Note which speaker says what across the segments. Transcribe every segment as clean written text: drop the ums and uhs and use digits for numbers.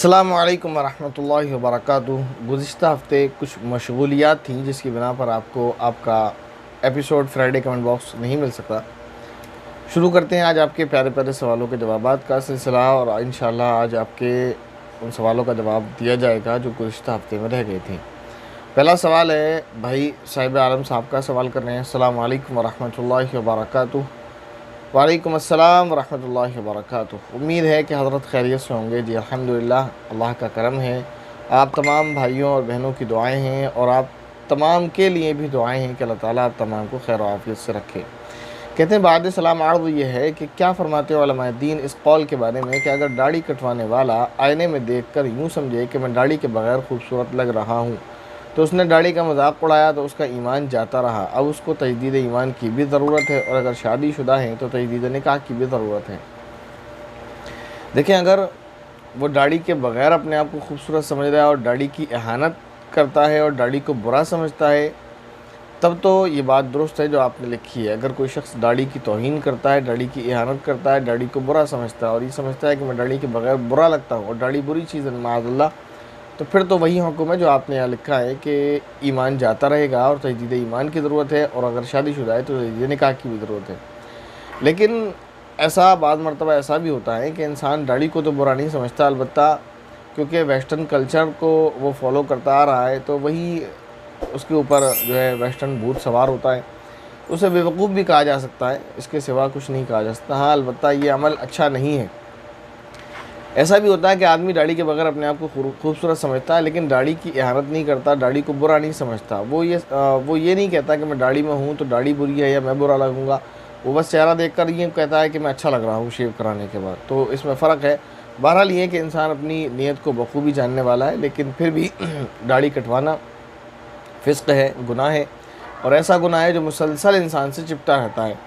Speaker 1: अस्सलामु अलैकुम वरहमतुल्लाहि वबरकातुहू। गुज़िश्ता हफ़्ते कुछ मशगूलियात थी जिसकी बिना पर आपको आपका एपिसोड फ्राइडे कमेंट बॉक्स नहीं मिल सका। शुरू करते हैं आज आपके प्यारे प्यारे सवालों के जवाबात का सिलसिला और इंशाअल्लाह आज आपके उन सवालों का जवाब दिया जाएगा जो गुज़िश्ता हफ़्ते में रह गए थे। पहला सवाल है भाई साहिब आलम साहब का, सवाल कर रहे हैं अस्सलामु अलैकुम वरहमतुल्लाहि वबरकातुहू। वालेकुम अस्सलाम वरहमतुल्लाहि वबरकातुहू। उम्मीद है कि हज़रत खैरियत से होंगे। जी अल्हम्दुलिल्लाह, अल्लाह का करम है। आप तमाम भाइयों और बहनों की दुआएं हैं और आप तमाम के लिए भी दुआएं हैं कि अल्लाह ताला आप तमाम को खैर आफियत से रखे। कहते हैं बाद सलाम अर्ज़ ये है कि क्या फ़रमाते हो उलमाए दीन इस कौल के बारे में कि अगर दाढ़ी कटवाने वाला आईने में देख कर यूँ समझे कि मैं दाढ़ी के बग़ैर खूबसूरत लग रहा हूँ तो उसने दाढ़ी का मजाक उड़ाया तो उसका ईमान जाता रहा। अब उसको तजदीद ईमान की भी ज़रूरत है और अगर शादीशुदा है तो तजदीद निकाह की भी ज़रूरत है। देखें, अगर वो दाढ़ी के बग़ैर अपने आप को खूबसूरत समझ रहा है और दाढ़ी की इहानत करता है और दाढ़ी को बुरा समझता है, तब तो ये बात दुरुस्त है जो आपने लिखी है। अगर कोई शख्स दाढ़ी की तौहीन करता है, दाढ़ी की इहानत करता है, दाढ़ी को बुरा समझता है और ये समझता है कि मैं दाढ़ी के बग़ैर बुरा लगता हूँ और दाढ़ी बुरी चीज़ है माअज़ल्लाह, तो फिर तो वही हुक्म है जो आपने यहाँ लिखा है कि ईमान जाता रहेगा और तजदीद ईमान की ज़रूरत है और अगर शादीशुदा है तो तजदीद निकाह की भी ज़रूरत है। लेकिन ऐसा बाद मरतबा ऐसा भी होता है कि इंसान दाढ़ी को तो बुरा नहीं समझता, अलबत्ता क्योंकि वेस्टर्न कल्चर को वो फॉलो करता आ रहा है तो वही उसके ऊपर जो है वेस्टर्न भूत सवार होता है। उसे बेवकूफ़ भी कहा जा सकता है, इसके सिवा कुछ नहीं कहा जा सकता। हाँ, अलबत्ता ये अमल अच्छा नहीं है। ऐसा भी होता है कि आदमी दाढ़ी के बगैर अपने आप को खूबसूरत समझता है लेकिन दाढ़ी की इहानत नहीं करता, दाढ़ी को बुरा नहीं समझता। वो ये नहीं कहता कि मैं दाढ़ी में हूँ तो दाढ़ी बुरी है या मैं बुरा लगूंगा। वो बस चेहरा देखकर ये कहता है कि मैं अच्छा लग रहा हूँ शेव कराने के बाद। तो इसमें फ़र्क है। बहरहाल ये कि इंसान अपनी नीयत को बखूबी जानने वाला है, लेकिन फिर भी दाढ़ी कटवाना फ़िस्क़ है, गुनाह है और ऐसा गुनाह है जो मुसलसल इंसान से चिपटा रहता है।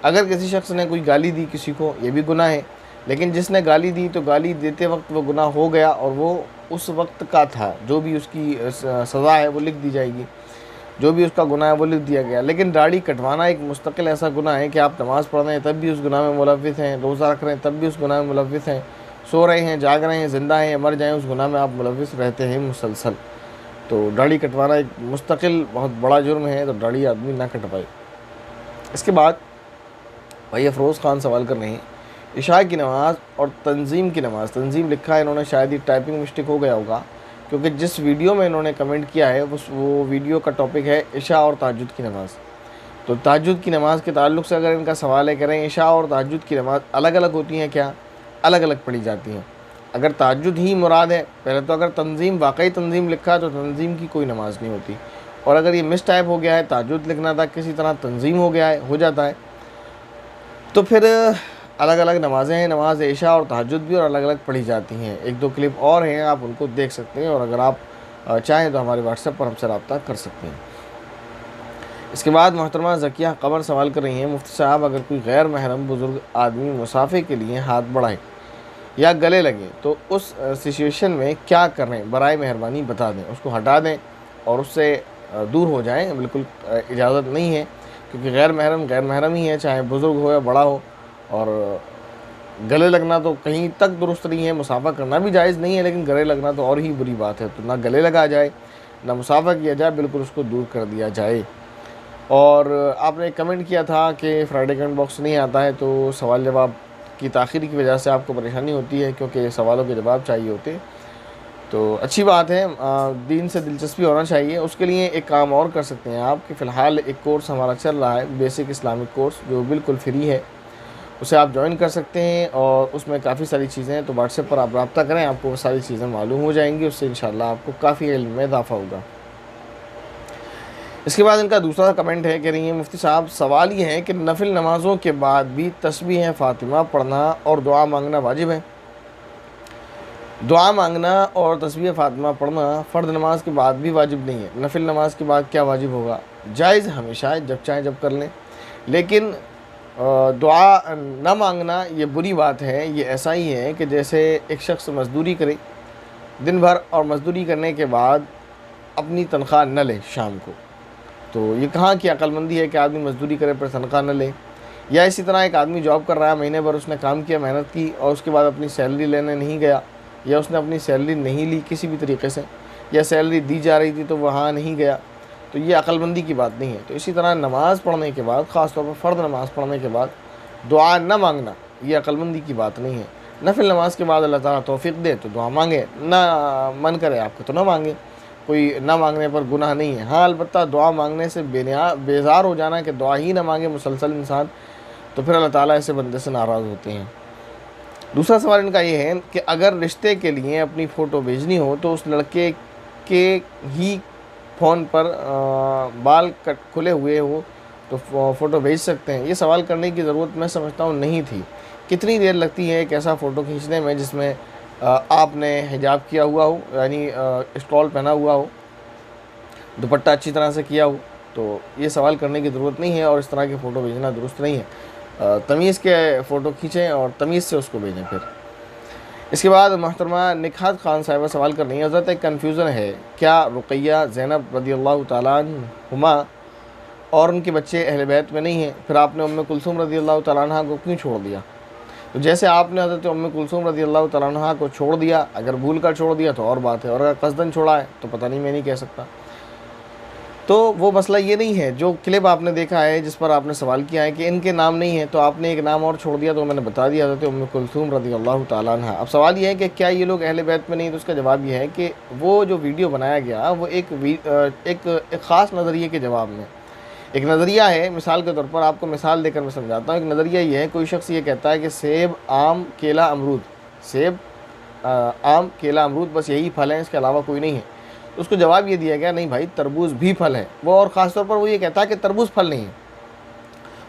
Speaker 1: अगर किसी शख्स ने कोई गाली दी किसी को, ये भी गुनाह है, लेकिन जिसने गाली दी तो गाली देते वक्त वो गुनाह हो गया और वो उस वक्त का था। जो भी उसकी सज़ा है वो लिख दी जाएगी, जो भी उसका गुनाह है वो लिख दिया गया। लेकिन दाढ़ी कटवाना एक मुस्तकिल ऐसा गुनाह है कि आप नमाज़ पढ़ रहे हैं तब भी उस गुनाह में मुलव्विस हैं, रोज़ा रख रहे हैं तब भी उस गुनाह में मुलव्विस हैं, सो रहे हैं, जाग रहे हैं, ज़िंदा हैं, मर जाएँ, उस गुनाह में आप मुलव्विस रहते हैं मुसलसल। तो दाढ़ी कटवाना एक मुस्तकिल बहुत बड़ा जुर्म है, तो दाढ़ी आदमी ना कटवाए। इसके बाद भाई अफरोज़ ख़ान सवाल कर रहे हैं इशा की नमाज़ और तंजीम की नमाज़। तंजीम लिखा है इन्होंने, शायद ही टाइपिंग मिस्टेक हो गया होगा क्योंकि जिस वीडियो में इन्होंने कमेंट किया है वो वीडियो का टॉपिक है इशा और तहज्जुद की नमाज़। तो तहज्जुद की नमाज़ के ताल्लुक़ से अगर इनका सवाल है, करें इशा और तहज्जुद की नमाज़ अलग अलग होती हैं क्या? अलग अलग पढ़ी जाती हैं। अगर तहज्जुद ही मुराद है, पहले तो अगर तंजीम वाकई तंजीम लिखा है तो तंजीम की कोई नमाज़ नहीं होती, और अगर ये मिस टाइप हो गया है, तहज्जुद लिखना था किसी तरह तंजीम हो गया है, हो जाता है, तो फिर अलग अलग नमाज़ें हैं। नमाज इशा और तहज्जुद भी और अलग अलग पढ़ी जाती हैं। एक दो क्लिप और हैं, आप उनको देख सकते हैं और अगर आप चाहें तो हमारे व्हाट्सएप पर हमसे रब्ता कर सकते हैं। इसके बाद मोहतरमा ज़किया कमर सवाल कर रही हैं, मुफ्ती साहब अगर कोई गैर महरम बुज़ुर्ग आदमी मुसाफे के लिए हाथ बढ़ाए या गले लगे तो उस सिचुएशन में क्या करें? बराए मेहरबानी बता दें। उसको हटा दें और उससे दूर हो जाएँ। बिल्कुल इजाज़त नहीं है क्योंकि गैर महरम ही है, चाहे बुज़ुर्ग हो या बड़ा हो, और गले लगना तो कहीं तक दुरुस्त नहीं है। मुसाफा करना भी जायज़ नहीं है, लेकिन गले लगना तो और ही बुरी बात है। तो ना गले लगा जाए, ना मुसाफा किया जाए, बिल्कुल उसको दूर कर दिया जाए। और आपने कमेंट किया था कि फ्राइडे कमेंट बॉक्स नहीं आता है तो सवाल जवाब की ताख़ीर की वजह से आपको परेशानी होती है क्योंकि सवालों के जवाब चाहिए होते। तो अच्छी बात है, दीन से दिलचस्पी होना चाहिए। उसके लिए एक काम और कर सकते हैं आप कि फ़िलहाल एक कोर्स हमारा चल रहा है, बेसिक इस्लामिक कोर्स, जो बिल्कुल फ्री है। उसे आप ज्वाइन कर सकते हैं और उसमें काफ़ी सारी चीज़ें हैं। तो व्हाट्सएप पर आप रब्ता करें, आपको वो सारी चीज़ें मालूम हो जाएंगी। उससे इंशाल्लाह आपको काफ़ी इल्म में इजाफ़ा होगा। इसके बाद इनका दूसरा कमेंट है, कह रही है मुफ्ती साहब सवाल ये है कि नफिल नमाज़ों के बाद भी तस्बीह फ़ातिमा पढ़ना और दुआ मांगना वाजिब है? दुआ मांगना और तस्बीह फ़ातिमा पढ़ना फ़र्द नमाज के बाद भी वाजिब नहीं है। नफिल नमाज के बाद क्या वाजिब होगा? जायज़ हमेशा है, जब चाहें जब कर लें, लेकिन दुआ न मांगना ये बुरी बात है। ये ऐसा ही है कि जैसे एक शख्स मज़दूरी करे दिन भर और मज़दूरी करने के बाद अपनी तनख्वाह न ले शाम को, तो ये कहाँ की अक्लमंदी है कि आदमी मज़दूरी करे पर तनख्वाह न ले। या इसी तरह एक आदमी जॉब कर रहा है, महीने भर उसने काम किया, मेहनत की और उसके बाद अपनी सैलरी लेने नहीं गया या उसने अपनी सैलरी नहीं ली किसी भी तरीके से, या सैलरी दी जा रही थी तो वहाँ नहीं गया, तो ये अक्लमंदी की बात नहीं है। तो इसी तरह नमाज़ पढ़ने के बाद, ख़ास तौर पर फ़र्द नमाज़ पढ़ने के बाद दुआ न मांगना, ये अक्लमंदी की बात नहीं है। नफिल नमाज के बाद अल्लाह ताला तौफीक दे तो दुआ मांगे, ना मन करे आपको तो ना मांगे, कोई ना मांगने पर गुनाह नहीं है। हाँ अलबत्ता दुआ मांगने से बेजार हो जाना कि दुआ ही ना मांगे मुसलसल इंसान, तो फिर अल्लाह ताला ऐसे बंदे से नाराज़ होते हैं। दूसरा सवाल इनका ये है कि अगर रिश्ते के लिए अपनी फ़ोटो भेजनी हो तो उस लड़के के ही फ़ोन पर बाल कट खुले हुए हो तो फ़ोटो भेज सकते हैं। ये सवाल करने की ज़रूरत मैं समझता हूँ नहीं थी। कितनी देर लगती है एक ऐसा फ़ोटो खींचने में जिसमें आपने हिजाब किया हुआ हो, यानी स्टॉल पहना हुआ हो, दुपट्टा अच्छी तरह से किया हो, तो ये सवाल करने की ज़रूरत नहीं है और इस तरह के फ़ोटो भेजना दुरुस्त नहीं है। तमीज़ के फ़ोटो खींचें और तमीज़ से उसको भेजें। फिर इसके बाद मोहतरमा निखात खान साहिबा सवाल कर रही हैं, हज़रत एक कन्फ्यूज़न है, क्या रुक़ैया ज़ैनब रज़ियल्लाहु ताला अन्हुमा और उनके बच्चे अहले बैत में नहीं हैं, फिर आपने उम्मे कुलसूम रज़ियल्लाहु ताला अन्हा को क्यों छोड़ दिया? तो जैसे आपने हज़रत उम्मे कुलसूम रज़ियल्लाहु ताला अन्हा को छोड़ दिया, अगर भूल कर छोड़ दिया तो और बात है, और अगर कस्दन छोड़ा है तो पता नहीं, मैं नहीं कह सकता। तो वो मसला ये नहीं है। जो क्लिप आपने देखा है जिस पर आपने सवाल किया है कि इनके नाम नहीं है, तो आपने एक नाम और छोड़ दिया, तो मैंने बता दिया हज़रत उम्मे कुलसूम रज़ियल्लाहु ताला अन्हा। अब सवाल ये है कि क्या ये लोग अहले बैत में नहीं, तो उसका जवाब ये है कि वो जो वीडियो बनाया गया वो एक ख़ास नज़रिए के जवाब में, एक नज़रिया है। मिसाल के तौर पर आपको मिसाल देकर मैं समझाता हूँ। एक नज़रिया ये है, कोई शख्स ये कहता है कि सेब, आम, केला, अमरूद, सेब, आम, केला, अमरूद बस यही फल हैं, इसके अलावा कोई नहीं है। तो उसको जवाब ये दिया गया, नहीं भाई तरबूज भी फल है। वो और ख़ास तौर पर वो ये कहता है कि तरबूज फल नहीं है,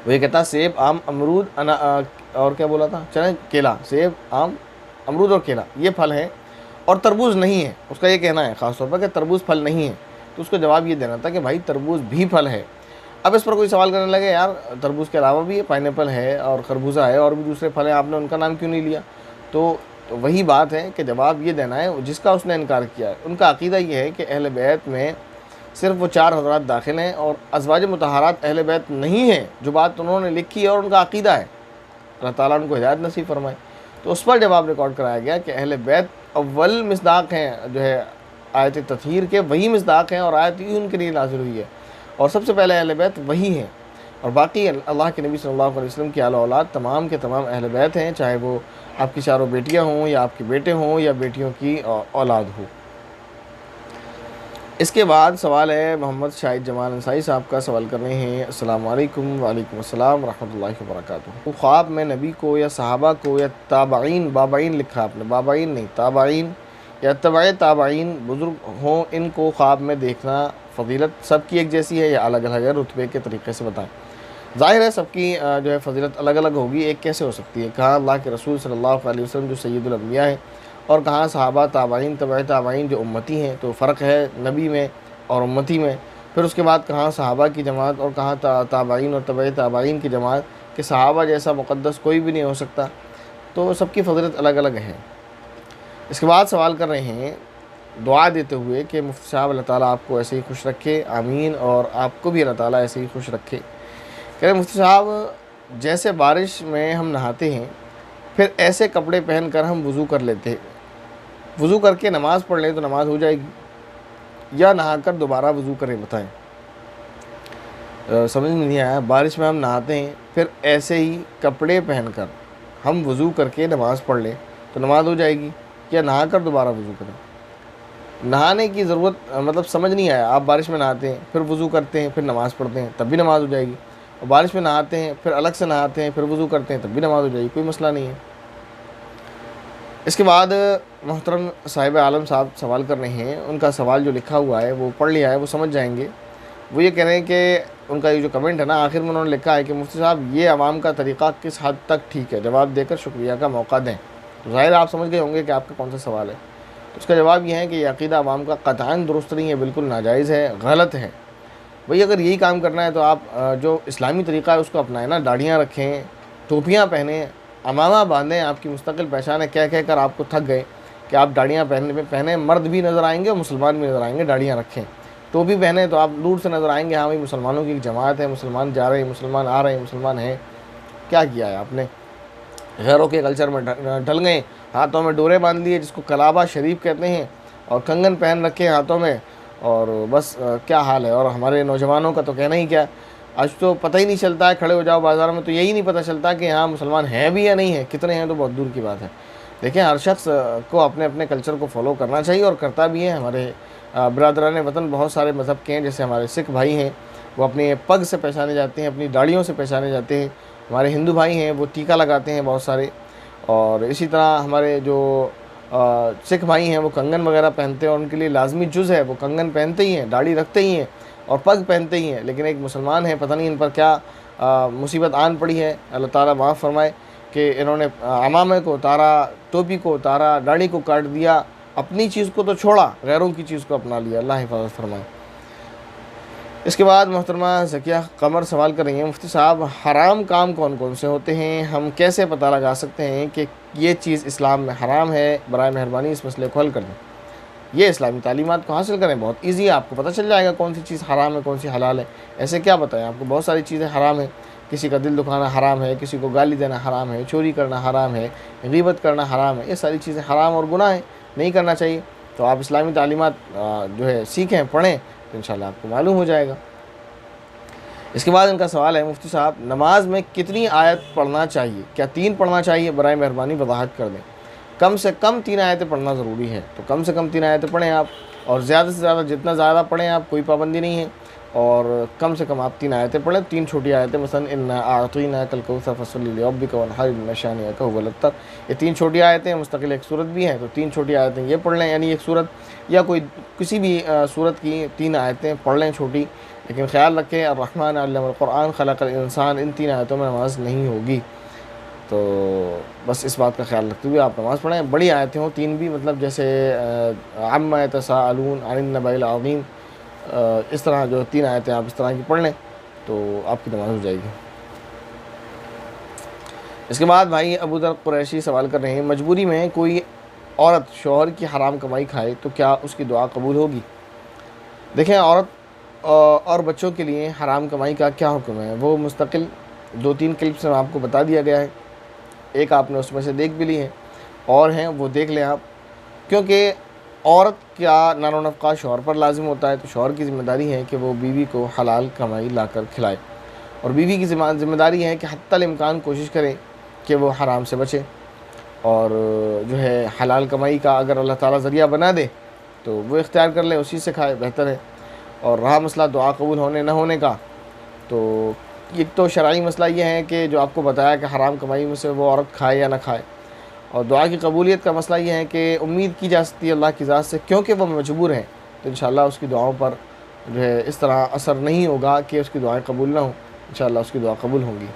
Speaker 1: वो ये कहता है सेब, आम, अमरूद, और क्या बोला था, चलें, केला, सेब, आम, अमरूद और केला ये फल हैं और तरबूज नहीं है। उसका ये कहना है ख़ास तौर पर कि तरबूज फल नहीं है। तो उसको जवाब ये देना था कि भाई तरबूज भी फल है। अब इस पर कोई सवाल करने लगे, यार तरबूज के अलावा भी पाइनएप्पल है और खरबूजा है और भी दूसरे फल हैं, आपने उनका नाम क्यों नहीं लिया? तो वही बात है कि जवाब ये देना है जिसका उसने इनकार किया है। उनका अक़ीदा ये है कि अहले बैत में सिर्फ वो 4 हज़रात दाखिल हैं और अज़वाज मुतहहारात अहले बैत नहीं है, जो बात उन्होंने लिखी है और उनका अक़ीदा है। अल्लाह ताला उनको हिदायत नसीब फरमाए। तो उस पर जवाब रिकॉर्ड कराया गया कि अहले बैत अव्वल मिसदाक़ हैं, जो है आयत तत्हीर के वही मिसदाक़ हैं और आयत ही उनके लिए नाज़िल हुई है और सबसे पहले अहले बैत वही हैं, और बाकी अल्लाह के नबी सल्लल्लाहु अलैहि वसल्लम की आला औलाद तमाम के तमाम अहले बैत हैं, चाहे वो आपकी चारों बेटियां हों या आपके बेटे हों या बेटियों की औलाद हो। इसके बाद सवाल है मोहम्मद शाहिद जमाल अंसारी साहब का, सवाल कर रहे हैं, अस्सलाम वालेकुम। वालेकुम अस्सलाम रहमतुल्लाहि व बरकातुहू। ख्वाब में नबी को या सहाबा को या ताबाइन, बाबाइन लिखा आपने, बाबाइन नहीं ताबाइन, या तबाए ताबाइन बुज़ुर्ग हों, इनको ख्वाब में देखना फ़जीलत सबकी एक जैसी है या अलग अलग है? रुतबे के तरीक़े से बताएं। ज़ाहिर है सबकी जो है फ़जीलत अलग अलग होगी, एक कैसे हो सकती है? कहाँ अल्लाह के रसूल सल्लल्लाहु अलैहि वसल्लम जो सय्यदुल अंबिया हैं और कहाँ सहाबा, ताबाइन, तबाए ताबाइन जो उम्मती हैं, तो फ़र्क है नबी में और उम्मती में। फिर उसके बाद कहाँ सहाबा की जमात और कहाँ ताबाइन और तबाए ताबाइन की जमात, कि सहाबा जैसा मुक़द्दस कोई भी नहीं हो सकता। तो सबकी फ़जीलत अलग अलग है। इसके बाद सवाल कर रहे हैं दुआ देते हुए कि मुफ्ती साहब अल्लाह ताला आपको ऐसे ही खुश रखे, आमीन, और आपको भी अल्लाह ताला ऐसे ही खुश रखे। कह रहे मुफ्ती साहब, जैसे बारिश में हम नहाते हैं फिर ऐसे कपड़े पहनकर हम वज़ू कर लेते हैं, वज़ू करके नमाज़ पढ़ लें तो नमाज हो जाएगी या नहाकर दोबारा वज़ू करें? बताएं। समझ में नहीं आया। बारिश में हम नहाते हैं फिर ऐसे ही कपड़े पहनकर हम वज़ू करके नमाज़ पढ़ लें तो नमाज हो जाएगी या नहाकर दोबारा वज़ू करें? नहाने की ज़रूरत मतलब समझ नहीं आया। आप बारिश में नहाते हैं फिर वज़ू करते हैं फिर नमाज़ पढ़ते हैं तब भी नमाज़ हो जाएगी, और बारिश में नहाते हैं फिर अलग से नहाते हैं फिर वज़ू करते हैं तब भी नमाज़ हो जाएगी, कोई मसला नहीं है। इसके बाद मोहतरम साहिब आलम साहब सवाल कर रहे हैं, उनका सवाल जो लिखा हुआ है वो पढ़ लिया है, वो समझ जाएंगे। वो ये कह रहे हैं कि उनका ये जो कमेंट है ना, आखिर में उन्होंने लिखा है कि मुफ्ती साहब ये अवाम का तरीक़ा किस हद तक ठीक है, जवाब देकर शुक्रिया का मौका दें। तो ज़ाहिर आप समझ गए होंगे कि आपका कौन सा सवाल है। तो उसका जवाब ये है कि ये अक़ीदा अवाम का क़तअन दुरुस्त नहीं है, बिल्कुल नाजायज़ है, गलत है। भाई अगर यही काम करना है तो आप जो इस्लामी तरीक़ा है उसको अपनाएं ना, दाढ़ियाँ रखें, टोपियाँ पहने, अमामा बांधें, आपकी मुस्तकिल पहचान है। कह कह कर आपको थक गए कि आप दाढ़ियाँ पहने, मर्द भी नज़र आएंगे और मुसलमान भी नज़र आएंगे। दाढ़ियाँ रखें, टोपी पहने तो आप दूर से नज़र आएंगे, हाँ भाई मुसलमानों की एक जमात है, मुसलमान जा रहे हैं, मुसलमान आ रहे हैं, मुसलमान हैं। क्या किया है आपने? गैरों के कल्चर में ढल गए हाथों में डोरे बांध लिए जिसको कलाबा शरीफ कहते हैं, और कंगन पहन रखे हैं हाथों में, और बस क्या हाल है। और हमारे नौजवानों का तो कहना ही क्या, आज तो पता ही नहीं चलता है, खड़े हो जाओ बाज़ार में तो यही नहीं पता चलता कि यहाँ मुसलमान हैं भी या नहीं है, कितने हैं तो बहुत दूर की बात है। देखिए, हर शख्स को अपने अपने कल्चर को फॉलो करना चाहिए और करता भी है। हमारे बरदरान वतन बहुत सारे मज़हब के हैं, जैसे हमारे सिख भाई हैं वो अपने पग से पहचाने जाते हैं, अपनी दाढ़ियों से पहचाने जाते हैं। हमारे हिंदू भाई हैं वो टीका लगाते हैं बहुत सारे, और इसी तरह हमारे जो सिख भाई हैं वो कंगन वगैरह पहनते हैं, और उनके लिए लाजमी जुज़ है, वो कंगन पहनते ही हैं, दाढ़ी रखते ही हैं और पग पहनते ही हैं। लेकिन एक मुसलमान है, पता नहीं इन पर क्या मुसीबत आन पड़ी है, अल्लाह ताला माफ़ फरमाए, कि इन्होंने अमामे को उतारा, टोपी को उतारा, दाढ़ी को काट दिया, अपनी चीज़ को तो छोड़ा, गैरों की चीज़ को अपना लिया। अल्लाह हिफाजत फरमाए। इसके बाद मोहतरमा ज़किया कमर सवाल कर रही हैं, मुफ्ती साहब हराम काम कौन कौन से होते हैं, हम कैसे पता लगा सकते हैं कि ये चीज़ इस्लाम में हराम है, बराए मेहरबानी इस मसले को हल कर दें। ये इस्लामी तालीमात को हासिल करें, बहुत ईजी है, आपको पता चल जाएगा कौन सी चीज़ हराम है कौन सी हलाल है। ऐसे क्या बताएं आपको, बहुत सारी चीज़ें हराम है, किसी का दिल दुखाना हराम है, किसी को गाली देना हराम है, चोरी करना हराम है, गीबत करना हराम है, ये सारी चीज़ें हराम और गुनाह है, नहीं करना चाहिए। तो आप इस्लामी तालीमात जो है सीखें, पढ़ें, तो इंशाल्लाह आपको मालूम हो जाएगा। इसके बाद इनका सवाल है, मुफ्ती साहब नमाज में कितनी आयत पढ़ना चाहिए, क्या 3 पढ़ना चाहिए, बराए मेहरबानी वजाहत कर दें। कम से कम 3 आयतें पढ़ना ज़रूरी है, तो कम से कम 3 आयतें पढ़ें आप, और ज़्यादा से ज़्यादा जितना ज़्यादा पढ़ें आप, कोई पाबंदी नहीं है, और कम से कम आप 3 आयतें पढ़ें, 3 छोटी आयतें, मसलन इन्ना आतीना कल कौसर फसल्लि लिरब्बिका वनहर इन्ना शानिअका हुवल अब्तर, ये 3 छोटी आयतें मुस्तकिल एक सूरत भी हैं, तो 3 छोटी आयतें ये पढ़ लें, यानी एक सूरत या कोई किसी भी सूरत की 3 आयतें पढ़ लें छोटी। लेकिन ख्याल रखें अर्रहमान अल्लमल कुरान खलक़ल इंसान, इन 3 आयतों में नमाज नहीं होगी, तो बस इस बात का ख्याल रखते हुए आप नमाज़ पढ़ें। बड़ी आयतें हों 3 भी, मतलब जैसे अम्मा यतसाअलून अनिन नबइल अज़ीम, इस तरह जो 3 आयतें आप इस तरह की पढ़ लें तो आपकी नमाज़ हो जाएगी। इसके बाद भाई अबू दर कुरैशी सवाल कर रहे हैं, मजबूरी में कोई औरत शौहर की हराम कमाई खाए तो क्या उसकी दुआ कबूल होगी। देखें, औरत और बच्चों के लिए हराम कमाई का क्या हुक्म है, वो मुस्तकिल 2-3 क्लिप्स में आपको बता दिया गया है, एक आपने उसमें से देख भी ली है, और हैं वो देख लें आप। क्योंकि औरत का नानो नफ़क़ा शौहर पर लाजिम होता है, तो शौहर की ज़िम्मेदारी है कि वो बीवी को हलाल कमाई लाकर खिलाए, और बीवी की ज़िम्मेदारी है कि हत्तल इम्कान कोशिश करें कि वो हराम से बचे, और जो है हलाल कमाई का अगर अल्लाह ताला ज़रिया बना दे तो वो इख्तियार कर ले, उसी से खाए, बेहतर है। और रहा मसला दुआ कबूल होने न होने का, तो एक तो शरई मसला ये है कि जो आपको बताया कि हराम कमाई में से वो औरत खाए या ना खाए, और दुआ की कबूलियत का मसला ये है कि उम्मीद की जा सकती है अल्लाह की ज़ात से, क्योंकि वो मजबूर हैं, तो इंशाअल्लाह उसकी दुआओं पर जो है इस तरह असर नहीं होगा कि उसकी दुआएं कबूल ना हो, इंशाअल्लाह उसकी दुआ कबूल होंगी।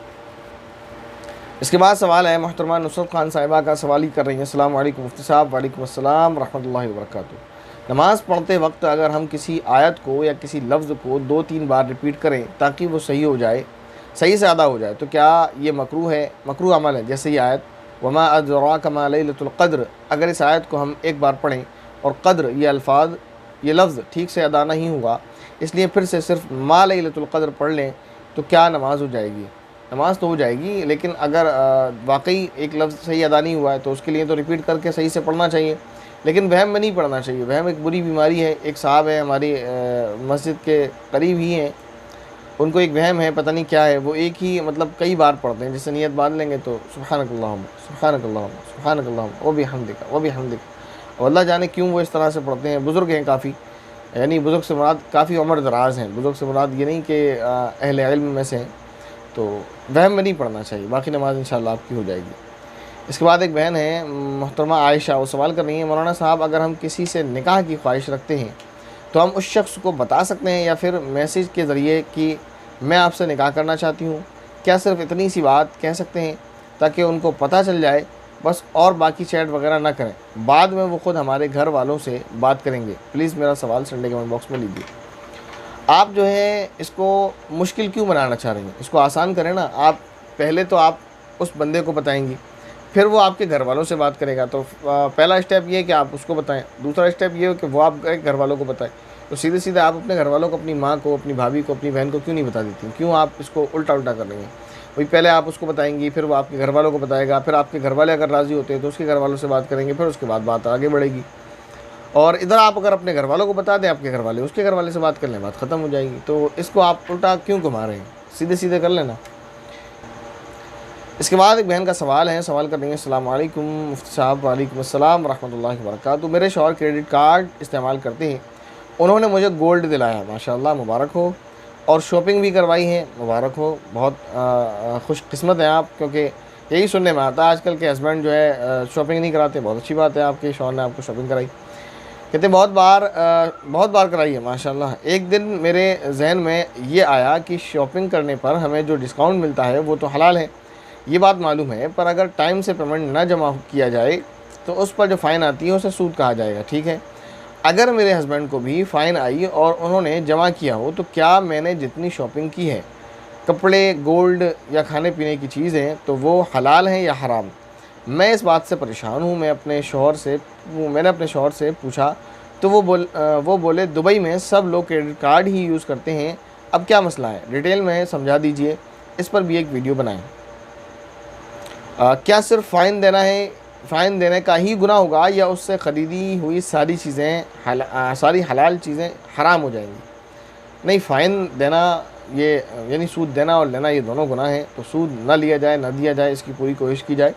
Speaker 1: इसके बाद सवाल है, मोहतरमा नुसरत खान साहिबा का सवाल ही कर रही हैं, अस्सलाम वालेकुम मुफ्ती साहब। वालेकुम अस्सलाम रहमतुल्लाहि व बरकातुहू। नमाज़ पढ़ते वक्त अगर हम किसी आयत को या किसी लफ्ज़ को 2-3 बार रिपीट करें ताकि वो सही हो जाए, सही से अदा हो जाए, तो क्या ये मकरूह है, मकरूह अमल है। जैसे ये आयत वमा अदराका मा लैलतुल क़द्र, अगर इस आयत को हम एक बार पढ़ें और क़द्र ये अल्फाज ये लफ्ज़ ठीक से अदा नहीं हुआ, इसलिए फिर से सिर्फ मा लैलतुल क़द्र पढ़ लें तो क्या नमाज़ हो जाएगी। नमाज़ तो हो जाएगी, लेकिन अगर वाकई एक लफ्ज़ सही अदा नहीं हुआ है तो उसके लिए तो रिपीट करके सही से पढ़ना चाहिए, लेकिन वहम में नहीं पढ़ना चाहिए। वहम एक बुरी बीमारी है। एक साहब है हमारी मस्जिद के करीब ही हैं, उनको एक वहम है, पता नहीं क्या है, वो एक ही मतलब कई बार पढ़ते हैं, जैसे नियत बांध लेंगे तो सुब्हानकल्लाहुम्मा सुब्हानकल्लाहुम्मा सुब्हानकल्लाहुम्मा व बिहम्दिका व बिहम्दिका, और अल्लाह जाने क्यों वो इस तरह से पढ़ते हैं। बुज़ुर्ग हैं काफ़ी, यानी बुज़ुर्ग से मुराद काफ़ी उम्र दराज हैं, बुज़ुर्ग से मुराद ये नहीं कि अहले इल्म में से हैं, तो वहम में नहीं पढ़ना चाहिए, बाकी नमाज इंशाअल्लाह आपकी हो जाएगी। इसके बाद एक बहन है मोहतरमा आयशा, वो सवाल कर रही है, मौलाना साहब अगर हम किसी से निकाह की ख्वाहिश रखते हैं तो हम उस शख्स को बता सकते हैं या फिर मैसेज के ज़रिए कि मैं आपसे निकाह करना चाहती हूँ, क्या सिर्फ इतनी सी बात कह सकते हैं ताकि उनको पता चल जाए बस, और बाकी चैट वगैरह ना करें, बाद में वो ख़ुद हमारे घर वालों से बात करेंगे। प्लीज़ मेरा सवाल संडे कमेंट बॉक्स में लीजिए। आप जो है इसको मुश्किल क्यों बनाना चाह रही हैं, इसको आसान करें ना। आप पहले तो आप उस बंदे को बताएंगी, फिर वो आपके घर वालों से बात करेगा, तो पहला स्टेप ये है कि आप उसको बताएं, दूसरा स्टेप ये है कि वो आपके घर वालों को बताएं। तो सीधे सीधे आप अपने घर वालों को, अपनी माँ को, अपनी भाभी को, अपनी बहन को क्यों नहीं बता देती, क्यों आप इसको उल्टा उल्टा कर रही हैं। वही पहले आप उसको बताएंगी, फिर वो आपके घर वालों को बताएगा, फिर आपके घर वाले अगर राज़ी होते हैं तो उसके घर वालों से बात करेंगे, फिर उसके बाद बात आगे बढ़ेगी। और इधर आप अगर अपने घर वालों को बता दें, आपके घर वाले उसके घर वाले से बात कर लें, बात ख़त्म हो जाएगी। तो इसको आप उल्टा क्यों घुमा रहे हैं, सीधे सीधे कर लेना। इसके बाद एक बहन का सवाल है, सवाल कर रही है, अस्सलाम वालेकुम मुफ्ती साहब। वालेकुम अस्सलाम रहमतुल्लाहि व बरकातहू। मेरे शौहर क्रेडिट कार्ड इस्तेमाल करते हैं, उन्होंने मुझे गोल्ड दिलाया, माशाल्लाह मुबारक हो, और शॉपिंग भी करवाई है, मुबारक हो, बहुत खुशकिस्मत हैं आप, क्योंकि यही सुनने में आता है आजकल के हस्बैंड जो है शॉपिंग नहीं कराते। बहुत अच्छी बात है, आपके शौहर ने आपको शॉपिंग कराई। कहते बहुत बार कराई है, माशाल्लाह। एक दिन मेरे जहन में ये आया कि शॉपिंग करने पर हमें जो डिस्काउंट मिलता है वो तो हलाल है, ये बात मालूम है, पर अगर टाइम से पेमेंट ना जमा किया जाए तो उस पर जो फ़ाइन आती है उसे सूद कहा जाएगा, ठीक है। अगर मेरे हस्बैंड को भी फ़ाइन आई और उन्होंने जमा किया हो, तो क्या मैंने जितनी शॉपिंग की है, कपड़े, गोल्ड या खाने पीने की चीज़ें, तो वो हलाल हैं या हराम? मैं इस बात से परेशान हूँ। मैंने अपने शौहर से पूछा तो वो बोले दुबई में सब लोग क्रेडिट कार्ड ही यूज़ करते हैं, अब क्या मसला है, डिटेल में समझा दीजिए, इस पर भी एक वीडियो बनाएं। क्या सिर्फ फ़ाइन देने का ही गुनाह होगा, या उससे ख़रीदी हुई सारी सारी हलाल चीज़ें हराम हो जाएंगी? नहीं, फ़ाइन देना ये यानी सूद देना और लेना, ये दोनों गुनाह हैं। तो सूद ना लिया जाए, ना दिया जाए, इसकी पूरी कोशिश की जाए।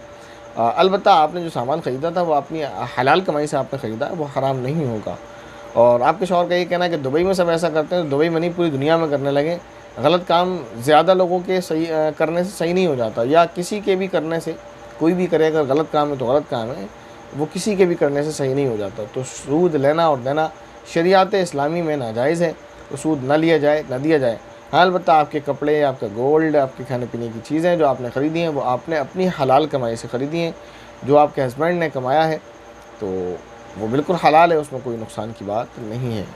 Speaker 1: अलबत्ता आपने जो सामान ख़रीदा था वो अपनी हलाल कमाई से आपने ख़रीदा, वो हराम नहीं होगा। और आपके शौहर का ये कहना है कि दुबई में सब ऐसा करते हैं, तो दुबई में नहीं पूरी दुनिया में करने लगे। गलत काम ज़्यादा लोगों के करने से सही नहीं हो जाता, या किसी के भी करने से, कोई भी करे अगर गलत काम है तो गलत काम है, वो किसी के भी करने से सही नहीं हो जाता। तो सूद लेना और देना शरीयत इस्लामी में नाजायज़ है, तो सूद ना लिया जाए, ना दिया जाए। हाँ, अलबत्ता आपके कपड़े, आपका गोल्ड, आपके खाने पीने की चीज़ें जो आपने ख़रीदी हैं वो आपने अपनी हलाल कमाई से ख़रीदी हैं। जो आपके हस्बैंड ने कमाया है तो वो बिल्कुल हलाल है, उसमें कोई नुकसान की बात नहीं है।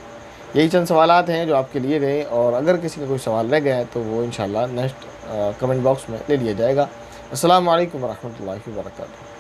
Speaker 1: यही चंद सवालात हैं जो आपके लिए गए, और अगर किसी का कोई सवाल रह गया है तो वो इंशाल्लाह नेक्स्ट कमेंट बॉक्स में ले लिया जाएगा। अस्सलाम वालेकुम व रहमतुल्लाहि व बरकातहू।